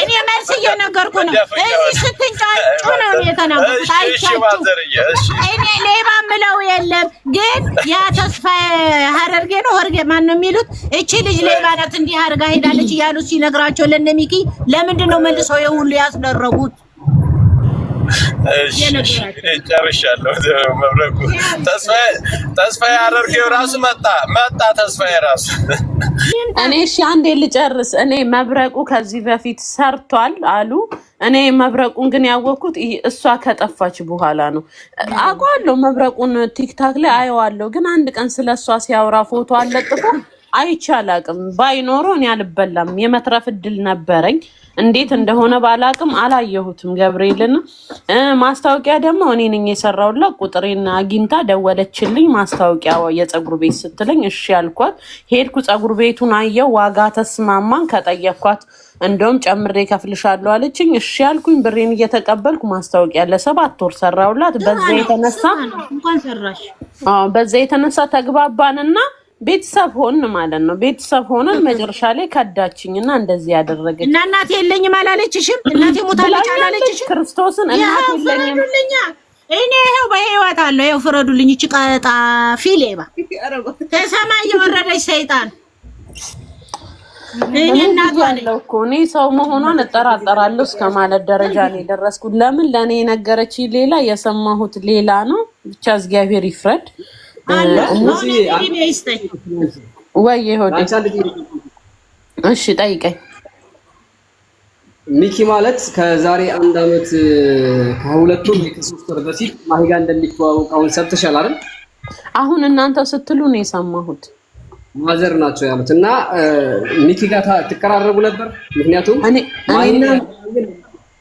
እኔ መልስ እየነገርኩ ነው። እዚህ ስትንጫጩ ነው የተናገርኩት። አይቻችሁ እኔ ሌባ ምለው የለም ግን ያ ተስፋ ሀረርጌ ነው ሆርጌ ማን ነው የሚሉት? እቺ ልጅ ሌባ ናት እንዲህ አድርጋ ሄዳለች እያሉ ሲነግራቸው ለእነ ሚኪ ለምንድን ነው መልሰው የሁሉ ያስደረጉት? ጨርሻለሁ። መብረቁ ተስፋዬ አደርገው ራሱ መጣ ተስፋዬ ራሱ። እኔ እሺ አንዴ ልጨርስ። እኔ መብረቁ ከዚህ በፊት ሰርቷል አሉ። እኔ መብረቁን ግን ያወቅኩት እሷ ከጠፋች በኋላ ነው። አውቀዋለሁ መብረቁን ቲክታክ ላይ አየዋለሁ። ግን አንድ ቀን ስለሷ ሲያወራ ፎቶ አለጥፎ አይቻላቅም። ባይኖረው እኔ አልበላም። የመትረፍ እድል ነበረኝ። እንዴት እንደሆነ ባላቅም አላየሁትም። ገብርኤልን ማስታወቂያ ደግሞ እኔ ነኝ የሰራውላ። ቁጥሬን አግኝታ ደወለችልኝ። ማስታወቂያ የፀጉር ቤት ስትለኝ እሺ ያልኳት ሄድኩ። ፀጉር ቤቱን አየው፣ ዋጋ ተስማማን። ከጠየኳት እንደውም ጨምሬ ከፍልሻለሁ አለችኝ። እሺ ያልኩኝ ብሬን እየተቀበልኩ ማስታወቂያ ለ7 ወር ሰራውላት። በዛ የተነሳ ተግባባንና ቤተሰብ ሆን ማለት ነው። ቤተሰብ ሆነን መጨረሻ ላይ ከዳችኝና እንደዚህ ያደረገች እና እናቴ የለኝም አላለችሽም? እናቴ ሞታለች አላለችሽም? ክርስቶስን እናቴ የለኝም። እኔ ይኸው በህይወት አለሁ። ይኸው ፍረዱልኝ። እቺ ቀጣፊ ሌባ ከሰማይ የወረደች ሰይጣን እኔ እናቷ ነኝ እኮ። እኔ ሰው መሆኗን እጠራጠራለሁ እስከ ማለት ደረጃ ነው የደረስኩት። ለምን ለእኔ የነገረች ሌላ የሰማሁት ሌላ ነው። ብቻ እግዚአብሔር ይፍረድ። ወይ ሆዴ እሺ ጠይቀኝ። ሚኪ ማለት ከዛሬ 1 ዓመት ከ2 ወር ከ3 ወር በፊት ማሂ ጋር እንደሚተዋወቅ አሁን ሰብተሻል አይደል? አሁን እናንተ ስትሉ ነው የሰማሁት። ማዘር ናቸው ያሉት እና ሚኪ ጋር ትቀራረቡ ነበር? ምክንያቱም ማሂና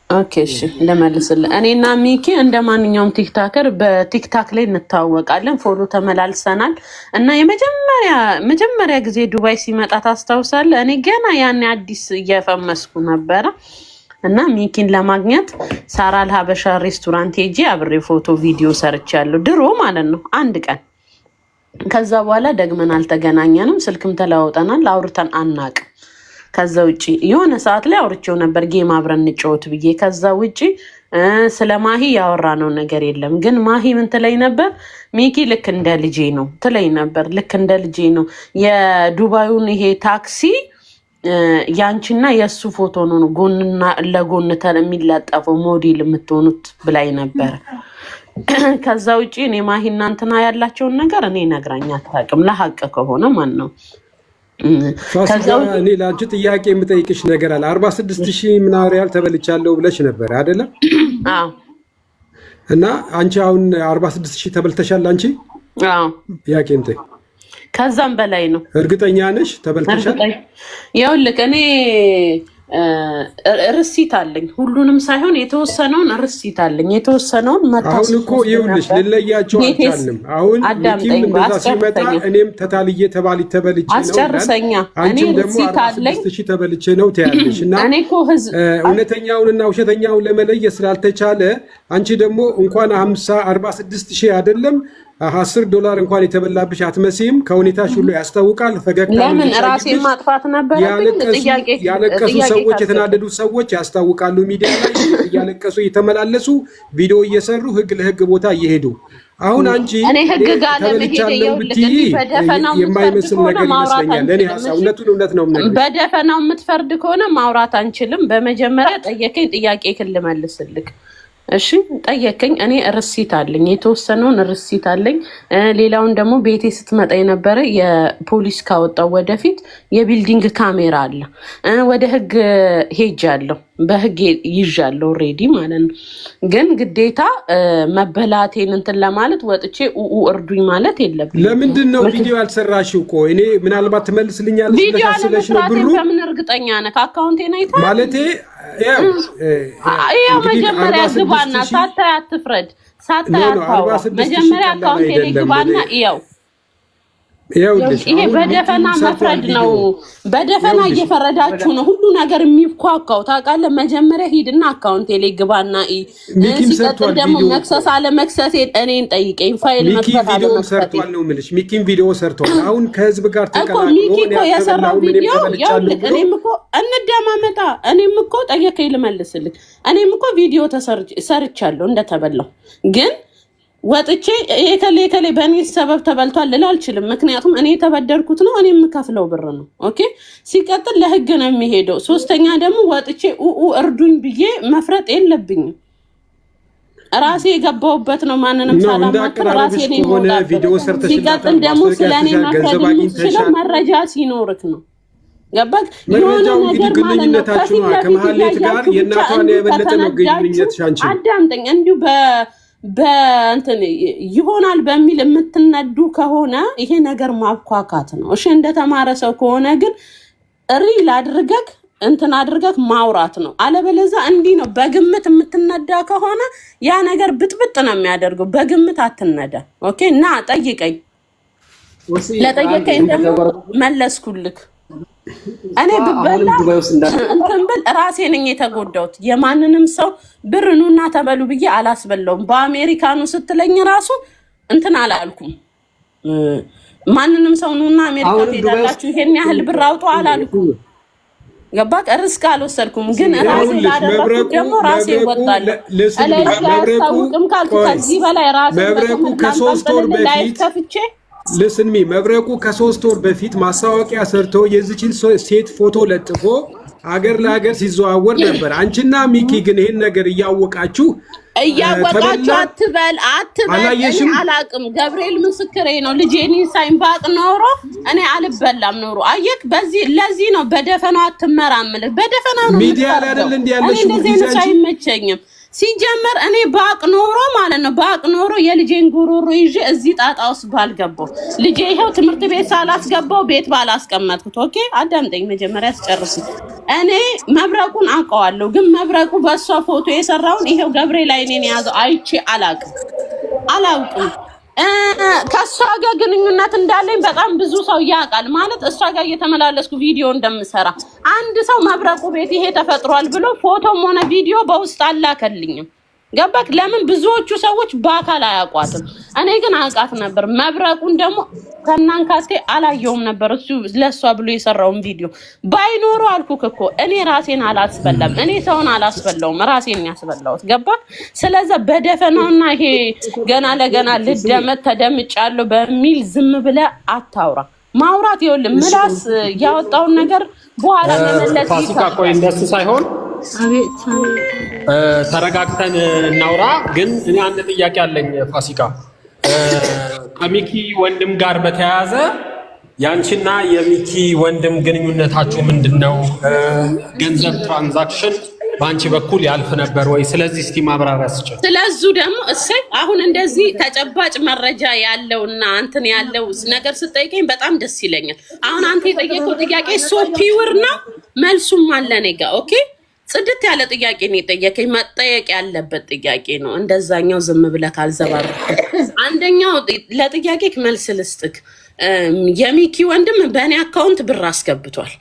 ኦኬ እሺ ለማለስልህ እኔና ሚኪ እንደማንኛውም ቲክታከር በቲክታክ ላይ እንታወቃለን። ፎሎ ተመላልሰናል እና የመጀመሪያ ጊዜ ዱባይ ሲመጣ ታስታውሳለህ? እኔ ገና ያኔ አዲስ እየፈመስኩ ነበረ እና ሚኪን ለማግኘት ሳራ አልሀበሻ ሬስቶራንት ሄጄ አብሬ ፎቶ ቪዲዮ ሰርቻለሁ። ድሮ ማለት ነው አንድ ቀን። ከዛ በኋላ ደግመን አልተገናኘንም። ስልክም ተለዋውጠናል። አውርተን አናቅም። ከዛ ውጪ የሆነ ሰዓት ላይ አውርቼው ነበር ጌም አብረን እንጫወት ብዬ። ከዛ ውጪ ስለ ማሂ ያወራነው ነገር የለም። ግን ማሂ ምን ትለኝ ነበር? ሚኪ ልክ እንደ ልጄ ነው ትለኝ ነበር። ልክ እንደ ልጄ ነው። የዱባዩን ይሄ ታክሲ ያንቺና የእሱ ፎቶ ነው ጎንና ለጎን የሚለጠፈው ሞዴል የምትሆኑት ብላኝ ነበር። ከዛ ውጪ እኔ ማሂ እናንተና ያላቸውን ነገር እኔ ነግራኝ አታውቅም። ለሀቅ ከሆነ ማን ነው እኔ ለአንቺ ጥያቄ የምጠይቅሽ ነገር አለ። 46,000 ምናምን ሪያል ተበልቻለሁ ብለሽ ነበር አይደለ? አዎ። እና አንቺ አሁን 46,000 ተበልተሻል አንቺ? አዎ። ጥያቄ እንትን ከዛም በላይ ነው። እርግጠኛ ነሽ ተበልተሻል? ይኸውልህ እኔ ርሲት አለኝ። ሁሉንም ሳይሆን የተወሰነውን ርሲት አለኝ። የተወሰነውን አሁን እኮ ይኸውልሽ ልለያቸው አልቻልንም። አሁን ሚኪም እንደዛ ሲመጣ እኔም ተታልዬ ተበልቼ ነው። አስጨርሰኛ። አንቺም ደግሞ 46,000 ተበልቼ ነው ትያለሽ። እና እውነተኛውንና ውሸተኛውን ለመለየት ስላልተቻለ አንቺ ደግሞ እንኳን 46,000 አይደለም $10 እንኳን የተበላብሽ አትመስይም። ከሁኔታሽ ሁሉ ያስታውቃል። ፈገግታ ለምን ራሴን ማጥፋት ነበር? ያለቀሱ ሰዎች የተናደዱ ሰዎች ያስታውቃሉ። ሚዲያ ላይ እያለቀሱ እየተመላለሱ ቪዲዮ እየሰሩ ህግ ለህግ ቦታ እየሄዱ አሁን አንቺ እኔ ህግ ጋር ለመሄድ ብትይ የማይመስል ነገር ይመስለኛል። ለኔ ሀሳብ እውነት ነው። በደፈናው የምትፈርድ ከሆነ ማውራት አንችልም። በመጀመሪያ ጠየቀኝ ጥያቄ ልመልስልክ። እሺ ጠየቀኝ። እኔ ርሲት አለኝ፣ የተወሰነውን ርሲት አለኝ። ሌላውን ደግሞ ቤቴ ስትመጣ የነበረ የፖሊስ ካወጣው ወደፊት የቢልዲንግ ካሜራ አለ። ወደ ህግ ሄጃለሁ፣ በህግ ይዣለሁ ኦልሬዲ ማለት ነው። ግን ግዴታ መበላቴን እንትን ለማለት ወጥቼ እርዱኝ ማለት የለብኝም። ለምንድን ነው ቪዲዮ ያልሰራሽው? እኮ እኔ ምናልባት ትመልስልኛለሽ ቪዲዮ አለመስራቴን በምን እርግጠኛ ነህ? አካውንቴን አይተሃል ማለቴ ያው መጀመሪያ ግባና ሳታይ አትፍረድ። ሳታያታው መጀመሪያ አካውንት የግባና ይኸው ይሄ በደፈና መፍረድ ነው። በደፈና እየፈረዳችሁ ነው ሁሉ ነገር የሚኳኳው ታውቃለህ። መጀመሪያ ሂድና አካውንት የግባና ሲቀጥል ደግሞ መክሰስ አለ መክሰስ እኔን ጠይቀኝ ፋይል መክፈት አለ መክፈት ነው የምልሽ። ሚኪም ቪዲዮ ሰርቷል። አሁን ከህዝብ ጋር ተቀላቅሎ ሚኪ እኮ የሰራው ቪዲዮ ያውልቅ። እኔም እኮ እንደማመጣ እኔም እኮ ጠየቀኝ ልመልስልህ። እኔም እኮ ቪዲዮ ሰርቻለሁ እንደተበላው ግን ወጥቼ የከሌ በእኔ ሰበብ ተበልቷል ልል አልችልም። ምክንያቱም እኔ የተበደርኩት ነው እኔ የምከፍለው ብር ነው። ኦኬ ሲቀጥል ለህግ ነው የሚሄደው። ሶስተኛ ደግሞ ወጥቼ እርዱኝ ብዬ መፍረጥ የለብኝም። ራሴ የገባሁበት ነው። ማንንም ሳላማክር ራሴ ነኝ የምወጣበት። ሲቀጥል ደግሞ ስለኔ መፍረድ የምትችለው መረጃ ሲኖርክ ነው። ገባክ? የሆነ ነገር ማለት ነው ከፊት ለፊት ጋር የእናቷን የበለጠ ነው ግንኙነትሽ አንቺ አዳምጠኝ እንዲሁ በእንትን ይሆናል በሚል የምትነዱ ከሆነ ይሄ ነገር ማብኳካት ነው። እሺ እንደተማረ ሰው ከሆነ ግን ሪል አድርገክ እንትን አድርገክ ማውራት ነው። አለበለዚያ እንዲህ ነው በግምት የምትነዳ ከሆነ ያ ነገር ብጥብጥ ነው የሚያደርገው። በግምት አትነዳ። ኦኬ እና ጠይቀኝ። ለጠየቀኝ ደግሞ መለስኩልክ። እኔ ብበላ እንትን ብል ራሴ ነኝ የተጎዳሁት። የማንንም ሰው ብር ኑና ተበሉ ብዬ አላስበላውም። በአሜሪካኑ ስትለኝ ራሱ እንትን አላልኩም። ማንንም ሰው ኑና አሜሪካ ትሄዳላችሁ ይሄን ያህል ብር አውጡ አላልኩም። ገባክ? ሪስክ አልወሰድኩም። ግን ራሴ ላደረኩት ደግሞ ራሴ እወጣለሁ። እላይ ያስታውቅም ካልኩ ከዚህ በላይ ራሴ መብረቁ ከ3 ወር በፊት ከፍቼ ልስንሚ መብረቁ ከ3 ወር በፊት ማስታወቂያ ሰርቶ የዚችን ሴት ፎቶ ለጥፎ አገር ለሀገር ሲዘዋወር ነበር። አንቺና ሚኪ ግን ይሄን ነገር እያወቃችሁ አትበል እኔ አላቅም። ገብርኤል ምስክሬ ነው። ልጄን ሳይንባቅ ኖሮ እኔ አልበላም ኖሮ አየክ። ለዚህ ነው በደፈናው አትመራምል። በደፈናው ነው ሚዲያ ላይ አይደል እንዴ ያለሽ? እንደዚህ አይመቸኝም። ሲጀመር እኔ ባቅ ኖሮ ማለት ነው ባቅ ኖሮ የልጄን ጉሮሮ ይዤ እዚህ ጣጣ ውስጥ ባልገባው። ልጄ ይሄው ትምህርት ቤት ሳላስገባው ቤት ባላስቀመጥኩት። ኦኬ አዳምጠኝ መጀመሪያ አስጨርስ። እኔ መብረቁን አውቀዋለሁ፣ ግን መብረቁ በሷ ፎቶ የሰራውን ይሄው ገብርኤል ላይ እኔን ያዘው አይቼ አላውቅም። ከሷ ጋር ግንኙነት እንዳለኝ በጣም ብዙ ሰው ያውቃል። ማለት እሷ ጋር እየተመላለስኩ ቪዲዮ እንደምሰራ አንድ ሰው መብረቁ ቤት ይሄ ተፈጥሯል ብሎ ፎቶም ሆነ ቪዲዮ በውስጥ አላከልኝም። ገባክ? ለምን ብዙዎቹ ሰዎች በአካል አያውቋትም። እኔ ግን አውቃት ነበር። መብረቁን ደግሞ ከናንካቴ አላየውም ነበር እሱ ለሷ ብሎ የሰራውን ቪዲዮ ባይኖሩ አልኩክ እኮ እኔ ራሴን አላስበላም። እኔ ሰውን አላስበላውም፣ ራሴን ያስበላውት። ገባክ? ስለዚህ በደፈናውና ይሄ ገና ለገና ልደመት ተደምጫለሁ በሚል ዝም ብለ አታውራ። ማውራት ይኸውልህ ምላስ ያወጣውን ነገር በኋላ መመለስ ይችላል። ቆይ እንደሱ ሳይሆን ተረጋግተን እናውራ። ግን እኔ አንድ ጥያቄ አለኝ ፋሲካ። ከሚኪ ወንድም ጋር በተያያዘ ያንቺና የሚኪ ወንድም ግንኙነታችሁ ምንድነው? ገንዘብ ትራንዛክሽን በአንቺ በኩል ያልፍ ነበር ወይ? ስለዚህ እስቲ ማብራሪያ ስጭ። ስለዙ ደግሞ እሰይ አሁን እንደዚህ ተጨባጭ መረጃ ያለውና አንተን ያለው ነገር ስጠይቀኝ በጣም ደስ ይለኛል። አሁን አንተ የጠየቀው ጥያቄ ሶፒውር ነው፣ መልሱም አለ እኔ ጋር። ኦኬ ጽድት ያለ ጥያቄ ነው የጠየቀኝ። መጠየቅ ያለበት ጥያቄ ነው። እንደዛኛው ዝም ብለህ ካልዘባረክ። አንደኛው ለጥያቄ መልስ ልስጥክ። የሚኪ ወንድም በእኔ አካውንት ብር አስገብቷል።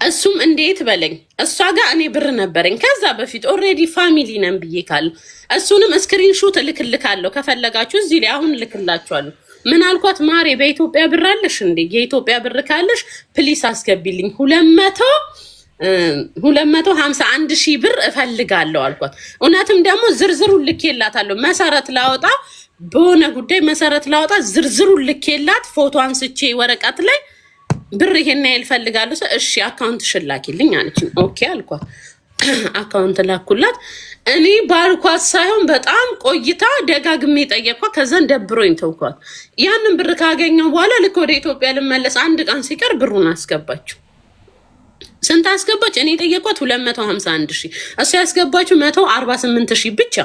እሱም እንዴት በለኝ፣ እሷ ጋር እኔ ብር ነበረኝ ከዛ በፊት ኦልሬዲ ፋሚሊ ነን ብዬ ካለ እሱንም ስክሪንሾት እልክልካለሁ ከፈለጋችሁ እዚህ ላይ አሁን እልክላችኋለሁ። ምን አልኳት? ማሬ በኢትዮጵያ ብር አለሽ እንዴ? የኢትዮጵያ ብር ካለሽ ፕሊስ አስገቢልኝ 251,000 ብር እፈልጋለሁ አልኳት። እውነትም ደግሞ ዝርዝሩን ልኬላታለሁ። መሰረት ላወጣ በሆነ ጉዳይ መሰረት ላወጣ ዝርዝሩን ልኬላት ፎቶ አንስቼ ወረቀት ላይ ብር ይሄን ያህል እፈልጋለሁ። እሺ አካውንት ሽላኪልኝ አለች። ኦኬ አልኳት። አካውንት ላኩላት። እኔ ባልኳት ሳይሆን በጣም ቆይታ ደጋግሜ ጠየቅኳት። ከዛን ደብሮኝ ተውኳት። ያንን ብር ካገኘው በኋላ ልክ ወደ ኢትዮጵያ ልመለስ አንድ ቀን ሲቀር ብሩን አስገባችው። ስንት አስገባች? እኔ ጠየቅኳት 251,000፣ እሱ ያስገባችው 148,000 ብቻ።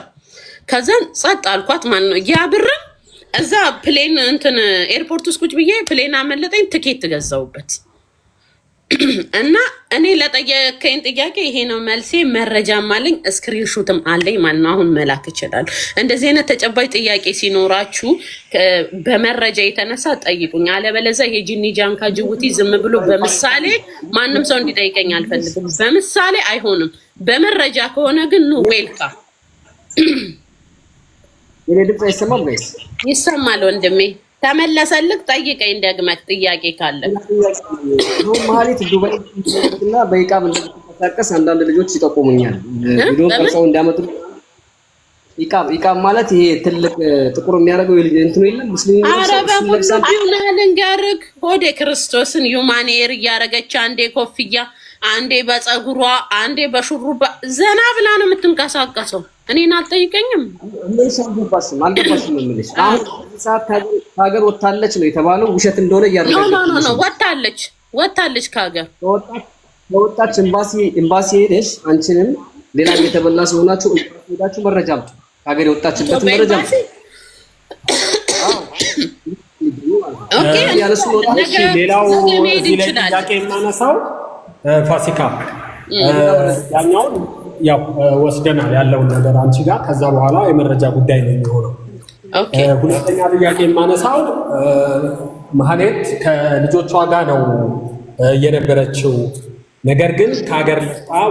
ከዛን ጸጥ አልኳት። ማን ነው ያ ብር? እዛ ፕሌን እንትን ኤርፖርት ውስጥ ቁጭ ብዬ ፕሌን አመለጠኝ፣ ትኬት ገዛውበት። እና እኔ ለጠየቀኝ ጥያቄ ይሄ ነው መልሴ። መረጃም አለኝ ስክሪንሾትም አለኝ ማለት ነው። አሁን መላክ ይችላል። እንደዚህ አይነት ተጨባጭ ጥያቄ ሲኖራችሁ በመረጃ የተነሳ ጠይቁኝ። አለበለዚያ ይሄ ጂኒ ጃንካ ጅቡቲ ዝም ብሎ በምሳሌ ማንም ሰው እንዲጠይቀኝ አልፈልግም። በምሳሌ አይሆንም። በመረጃ ከሆነ ግን ኑ ዌልካ። የኔ ድምፅ አይሰማም ጋይስ? ይሰማል ወንድሜ። ተመለሰልክ ጠይቀኝ ደግመህ ጥያቄ ካለ። ማለት ዱባይ እና በኢቃም እንደተንቀሳቀስ አንዳንድ ልጆች ይጠቁሙኛል። ቪዲዮ ቀርጸው እንዲያመጡ ኢቃም ማለት ይሄ ትልቅ ጥቁር የሚያደርገው እንትኑ የለም ሙስሊም ልንገርህ ሆዴ ክርስቶስን ዩማኔር እያደረገች አንዴ ኮፍያ አንዴ በፀጉሯ አንዴ በሹሩባ ዘና ብላ ነው የምትንቀሳቀሰው። እኔን አልጠይቀኝም። አልገባሽም የምልሽ አሁን ሰዓት ከሀገር ወጣለች ነው የተባለው ውሸት እንደሆነ እያረጋገጠች ነው። ወጣለች ከሀገር ከወጣች ኤምባሲ ሄደሽ አንቺንም ሌላ የተበላ ሲሆናችሁ ሄዳችሁ መረጃ አምጡ። ከሀገር የወጣችበት መረጃ አምጡ። ሌላው እዚህ ላይ ጥያቄ የማነሳው ፋሲካ ያኛውን ያው ወስደናል ያለውን ነገር አንቺ ጋር ከዛ በኋላ የመረጃ ጉዳይ ነው የሚሆነው። ሁለተኛ ጥያቄ የማነሳው ማህሌት ከልጆቿ ጋር ነው የነበረችው። ነገር ግን ከሀገር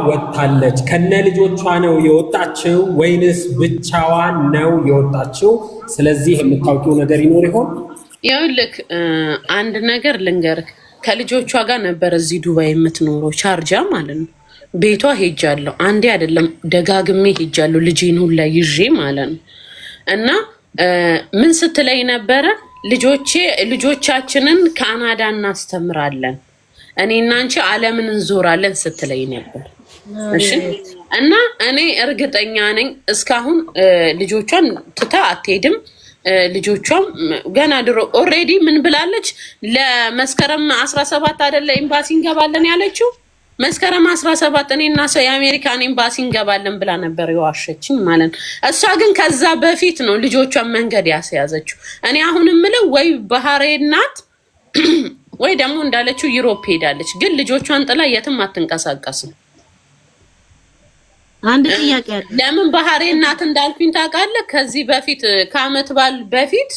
ወጣለች። ከነ ልጆቿ ነው የወጣችው ወይንስ ብቻዋን ነው የወጣችው? ስለዚህ የምታውቂው ነገር ይኖር ይሆን? ይኸውልህ አንድ ነገር ልንገርህ። ከልጆቿ ጋር ነበር እዚህ ዱባይ የምትኖረው ቻርጃ ማለት ነው። ቤቷ ሄጃለሁ። አንዴ አይደለም ደጋግሜ ሄጃለሁ። ልጄን ሁላ ይዤ ማለት ነው። እና ምን ስትለኝ ነበረ? ልጆቻችንን ካናዳ እናስተምራለን፣ እኔና አንቺ ዓለምን እንዞራለን ስትለኝ ነበር። እሺ። እና እኔ እርግጠኛ ነኝ እስካሁን ልጆቿን ትታ አትሄድም። ልጆቿም ገና ድሮ ኦልሬዲ ምን ብላለች? ለመስከረም 17 አይደለ ኤምባሲ እንገባለን ያለችው። መስከረም 17 እኔና ሰው የአሜሪካን ኤምባሲ እንገባለን ብላ ነበር የዋሸችኝ ማለት ነው። እሷ ግን ከዛ በፊት ነው ልጆቿን መንገድ ያስያዘችው። እኔ አሁን የምለው ወይ ባህሬን ናት ወይ ደግሞ እንዳለችው ዩሮፕ ሄዳለች። ግን ልጆቿን ጥላ የትም አትንቀሳቀስም። አንድ ጥያቄ አለ። ለምን ባህሬን ናት እንዳልኩኝ ታውቃለህ? ከዚህ በፊት ከአመት በዓል በፊት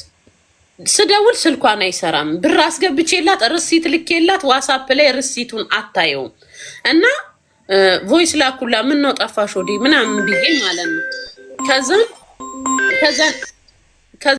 ስደውል ስልኳን አይሰራም። ብር አስገብቼላት ርሲት ልኬላት ዋትስአፕ ላይ ርሲቱን አታየውም። እና ቮይስ ላኩላ ምን ነው ጠፋሽ ወዲህ ምናምን ብዬ ማለት ነው። ከዛ